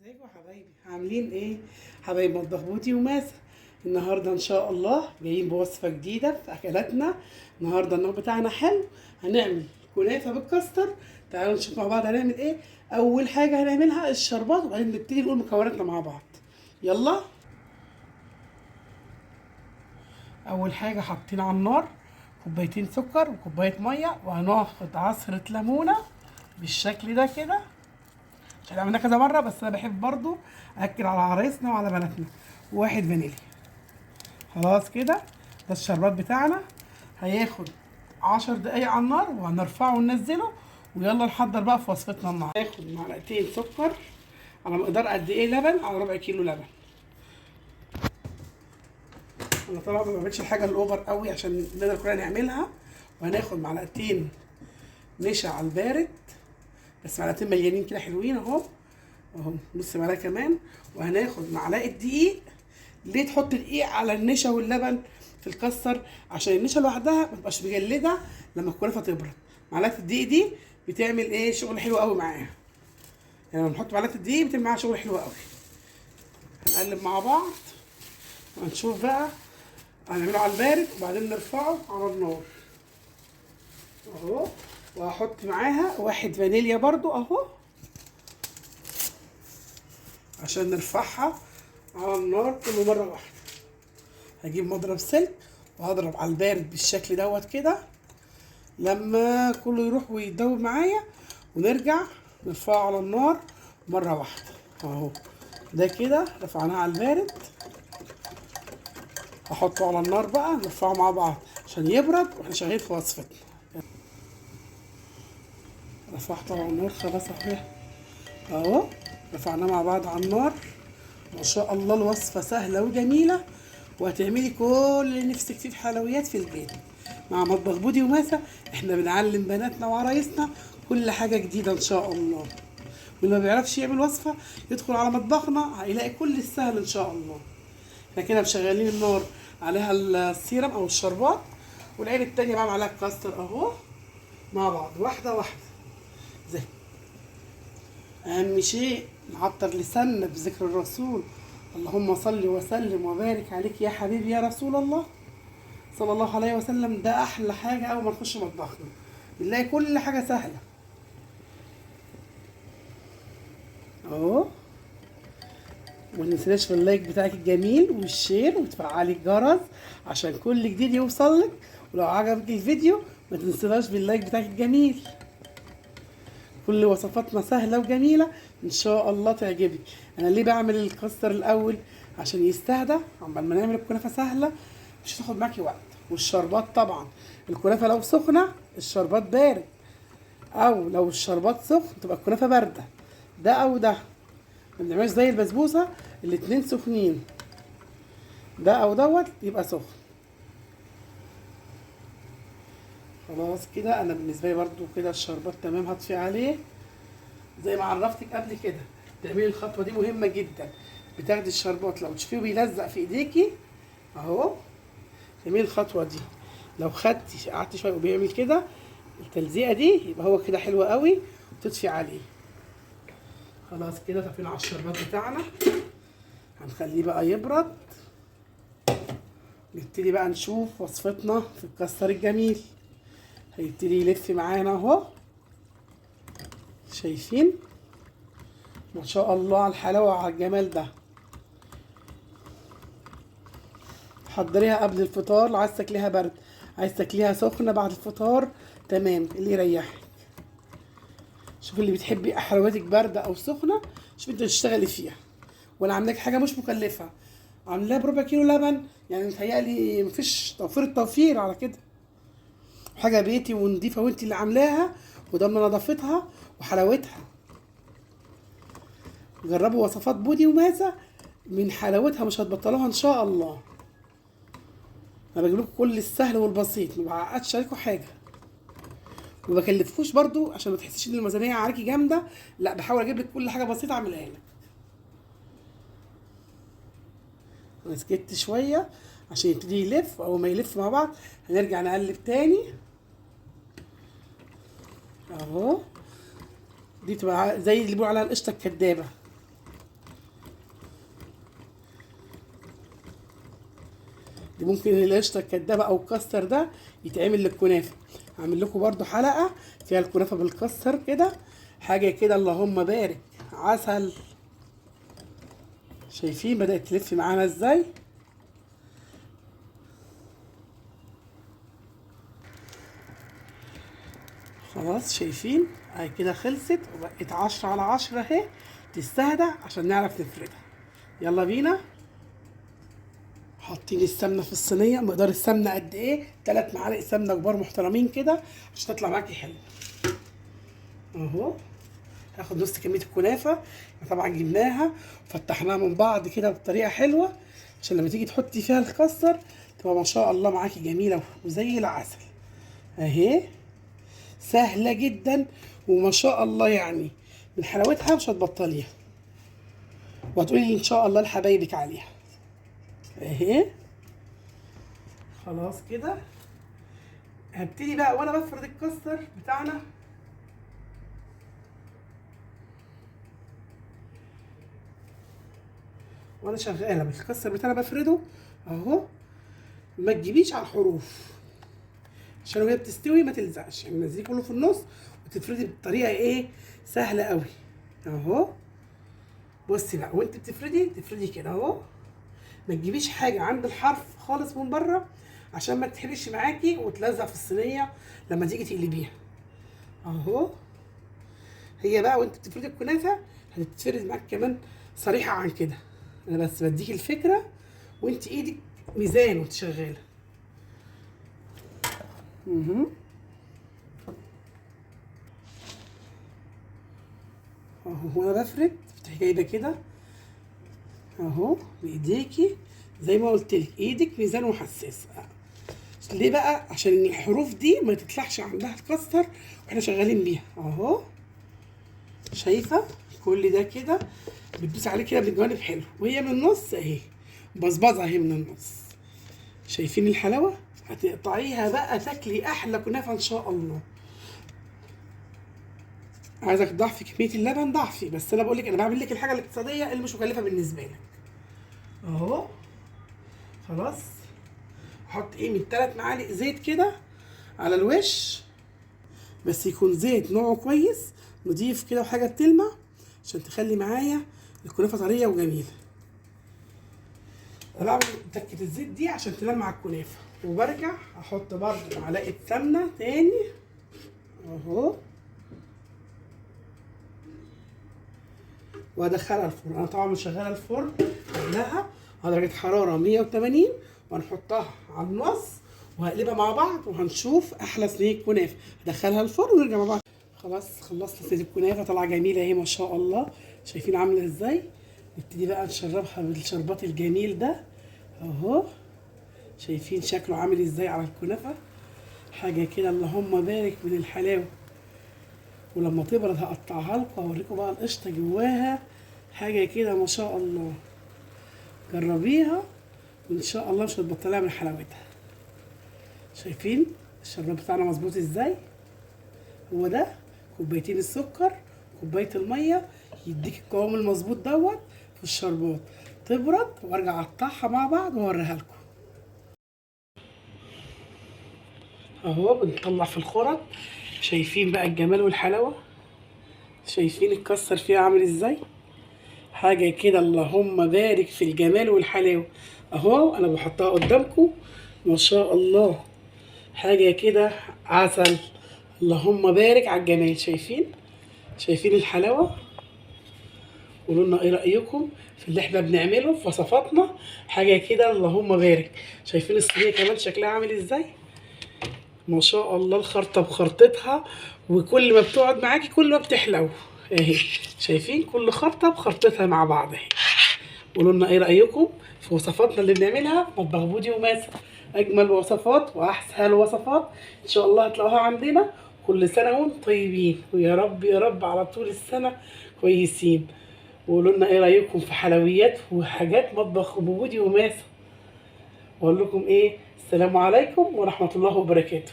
ازيكم يا حبايبي؟ عاملين ايه حبايب مطبخ بوتي وماسة؟ النهارده ان شاء الله جايين بوصفه جديده في اكلاتنا. النهارده النوع بتاعنا حلو، هنعمل كنافه بالكاستر. تعالوا نشوف مع بعض هنعمل ايه. اول حاجه هنعملها الشربات وبعدين نبتدي نقول مكوناتنا مع بعض. يلا. اول حاجه حاطين على النار كوبايتين سكر وكوبايه ميه، وهناخد عصره ليمونه بالشكل ده كده، عشان عملناه كذا مره بس انا بحب برضو اكل على عرايسنا وعلى بناتنا. واحد فانيليا. خلاص كده، ده الشربات بتاعنا. هياخد 10 دقايق على النار وهنرفعه وننزله. ويلا نحضر بقى في وصفتنا النهارده. هاخد معلقتين سكر على مقدار قد ايه لبن، على ربع كيلو لبن. انا طبعا ما بعملش الحاجه الاوفر قوي عشان نقدر كلنا نعملها. وهناخد معلقتين نشا على البارد، بس معلقتين مليانين كده حلوين اهو. اهو نص معلقه كمان. وهناخد معلقه دقيق. ليه تحط دقيق على النشا واللبن في الكسر؟ عشان النشا لوحدها ما تبقاش مجلده لما الكنافه تبرد. معلقه الدقيق دي بتعمل ايه شغل حلو قوي معاها. يعني لما نحط معلقه الدقيق بتعمل معاها شغل حلو قوي. هنقلب مع بعض وهنشوف بقى. هنعمله على البارد وبعدين نرفعه على النار اهو. وهحط معاها واحد فانيليا برضو اهو عشان نرفعها على النار كل مره واحده. هجيب مضرب سلك وهضرب على البارد بالشكل دوت كده لما كله يروح ويتدوب معايا، ونرجع نرفعه على النار مره واحده اهو. ده كده رفعناه على البارد. هحطه على النار بقى نرفعه مع بعض عشان يبرد واحنا شغالين في وصفتنا. رفعته على النار خلاص اهو. رفعناه مع بعض على النار. ما شاء الله الوصفه سهله وجميله، وهتعملي كل اللي نفسك فيه في حلويات في البيت. مع مطبخ بودي وماسة احنا بنعلم بناتنا وعرايسنا كل حاجه جديده ان شاء الله. واللي ما بيعرفش يعمل وصفه يدخل على مطبخنا هيلاقي كل السهل ان شاء الله. احنا كده مشغلين النار عليها السيرم او الشربات، والعين التانية بقى معلقه كاستر اهو مع بعض واحده واحده. زي اهم شيء نعطر لساننا بذكر الرسول. اللهم صل وسلم وبارك عليك يا حبيبي يا رسول الله صلى الله عليه وسلم. ده احلى حاجه اول ما نخش مطبخنا بنلاقي كل حاجه سهله اهو. ومتنسيناش في اللايك بتاعك الجميل والشير وتفعلي الجرس عشان كل جديد يوصلك. ولو عجبك الفيديو ما تنسيناش باللايك بتاعك الجميل. كل وصفاتنا سهله وجميله ان شاء الله تعجبك. انا ليه بعمل الكاستر الاول؟ عشان يستهدى عقبال ما نعمل الكنافه سهله، مش هتاخد معاكي وقت. والشربات طبعا الكنافه لو سخنه الشربات بارد، او لو الشربات سخن تبقى الكنافه بارده. ده او ده، ما بنعملش زي البسبوسه الاتنين سخنين. ده او دوت يبقى سخن. خلاص كده انا بالنسبه لي برضو كده الشربات تمام. هطفي عليه زي ما عرفتك قبل كده. تعملي الخطوه دي مهمه جدا. بتاخدي الشربات لو تشوفيه بيلزق في ايديكي اهو، تعملي الخطوه دي. لو خدتي قعدتي شويه وبيعمل كده التلزيقه دي يبقى هو كده حلو قوي، وتطفي عليه. خلاص كده طفينا على الشربات بتاعنا. هنخليه بقى يبرد. نبتدي بقى نشوف وصفتنا في الكاستر الجميل. هيبتدي يلف معانا اهو. شايفين؟ ما شاء الله على الحلاوه وعلى الجمال ده. حضريها قبل الفطار لو عايز تاكليها برد، عايز تاكليها سخنه بعد الفطار تمام اللي يريحك. شوف اللي بتحبي حلوياتك بارده او سخنه، شوف انت تشتغلي فيها. وانا عاملاك حاجه مش مكلفه، عاملاها بربع كيلو لبن. يعني متهيألي مفيش توفير التوفير على كده. حاجه بيتي ونضيفه وانت اللي عاملاها، وده من نظافتها وحلاوتها. جربوا وصفات بودي وماسة من حلاوتها مش هتبطلوها ان شاء الله. انا بجيب لكم كل السهل والبسيط، ما بعقدش عليكم حاجه، وما بكلفكوش برضو عشان ما تحسيش ان الميزانيه عليكي جامده. لا، بحاول اجيب لك كل حاجه بسيطه اعملها لك. انا سكت شويه عشان يبتدي يلف. اول ما يلف مع بعض هنرجع نقلب تاني اهو. دي بتبقى زي اللي بيقولوا عليها القشطه الكدابه. دي ممكن القشطه الكدابه او الكاستر ده يتعمل للكنافه. هعمل لكم برده حلقه فيها الكنافه بالكاستر كده، حاجه كده اللهم بارك، عسل. شايفين بدات تلف معانا ازاي؟ خلاص شايفين اهي كده خلصت وبقت 10/10 اهي، تستهدى عشان نعرف نفردها. يلا بينا. حاطين السمنه في الصينيه، مقدار السمنه قد ايه؟ 3 معالق سمنه كبار محترمين كده عشان تطلع معاكي حلوه. اهو هاخد نص كميه الكنافه، طبعا جبناها وفتحناها من بعض كده بطريقه حلوه عشان لما تيجي تحطي فيها الكاستر تبقى ما شاء الله معاكي جميله وزي العسل. اهي سهله جدا وما شاء الله، يعني من حلاوتها مش هتبطليها وهتقولي لي ان شاء الله لحبايبك عليها. اهي خلاص كده هبتدي بقى وانا بفرد الكاستر بتاعنا. وانا شغاله بالكاستر بتاعنا بفرده اهو، ما تجيبيش على الحروف عشان وهي بتستوي ما تلزقش، يعني نزليه كله في النص وتفردي بطريقه ايه سهله قوي. اهو بصي بقى وانت بتفردي تفردي كده اهو، ما تجيبيش حاجه عند الحرف خالص من بره عشان ما تتحرقش معاكي وتلزق في الصينيه لما تيجي تقلبيها. اهو هي بقى وانت بتفردي الكنافه هتتفرد معاك كمان صريحه عن كده، انا بس بديكي الفكره وانت ايدك ميزان وانت شغاله. اهو وانا بفرد بتروحي جايبه كده اهو بايديكي زي ما قلت لك، ايدك ميزان وحساسه. ليه بقى؟ عشان الحروف دي ما تطلعش عندها الكاستر واحنا شغالين بيها. اهو شايفه كل ده كده بتدوس عليه كده من الجوانب حلو، وهي من النص اهي بصبصه اهي من النص. شايفين الحلاوه؟ هتقطعيها بقى تاكلي احلى كنافه ان شاء الله. عايزك تضعفي كميه اللبن ضعفي، بس انا بقول لك انا بعمل لك الحاجه الاقتصاديه اللي مش مكلفه بالنسبه لك. اهو خلاص احط ايه من 3 معالق زيت كده على الوش، بس يكون زيت نوعه كويس نضيف كده وحاجه بتلمع عشان تخلي معايا الكنافه طريه وجميله. انا بعمل تكه الزيت دي عشان تلمع الكنافه، وبرجع احط برده معلقه سمنه تاني اهو وادخلها الفرن. انا طبعا مشغله الفرن قبلها على درجه حراره 180 وهنحطها على النص وهقلبها مع بعض وهنشوف احلى صينيه كنافه. هدخلها الفرن ونرجع مع بعض. خلاص خلصت صينيه الكنافه، طالعه جميله اهي ما شاء الله. شايفين عامله ازاي؟ نبتدي بقى نشربها بالشربات الجميل ده اهو. شايفين شكله عامل ازاي على الكنافه؟ حاجه كده اللهم بارك من الحلاوه. ولما تبرد هقطعها لكم واوريكم بقى القشطه جواها، حاجه كده ما شاء الله. جربيها وان شاء الله مش هتبطليها من حلاوتها. شايفين الشربات بتاعنا مظبوط ازاي؟ هو ده كوبايتين السكر كوبايه الميه يديك القوام المظبوط دوت في الشربات. تبرد وارجع اقطعها مع بعض واوريها لكم. اهو بنطلع في الخرط. شايفين بقى الجمال والحلاوه؟ شايفين الكسر فيها عامل ازاي؟ حاجه كده اللهم بارك في الجمال والحلاوه. اهو انا بحطها قدامكم ما شاء الله، حاجه كده عسل. اللهم بارك على الجمال. شايفين الحلاوه؟ قولوا لنا ايه رايكم في اللي احنا بنعمله في وصفاتنا. حاجه كده اللهم بارك. شايفين الصينيه كمان شكلها عامل ازاي؟ ما شاء الله الخرطه بخرطتها، وكل ما بتقعد معاكي كل ما بتحلو اهي. شايفين كل خرطه بخرطتها مع بعض اهي. قولوا لنا ايه رايكم في وصفاتنا اللي بنعملها. مطبخ بودي وماسة، اجمل وصفات واحسن وصفات ان شاء الله هتلاقوها عندنا. كل سنه وانتم طيبين، ويا رب يا رب على طول السنه كويسين. وقولوا لنا ايه رايكم في حلويات وحاجات مطبخ بودي وماسة. واقول لكم ايه، السلام عليكم ورحمه الله وبركاته.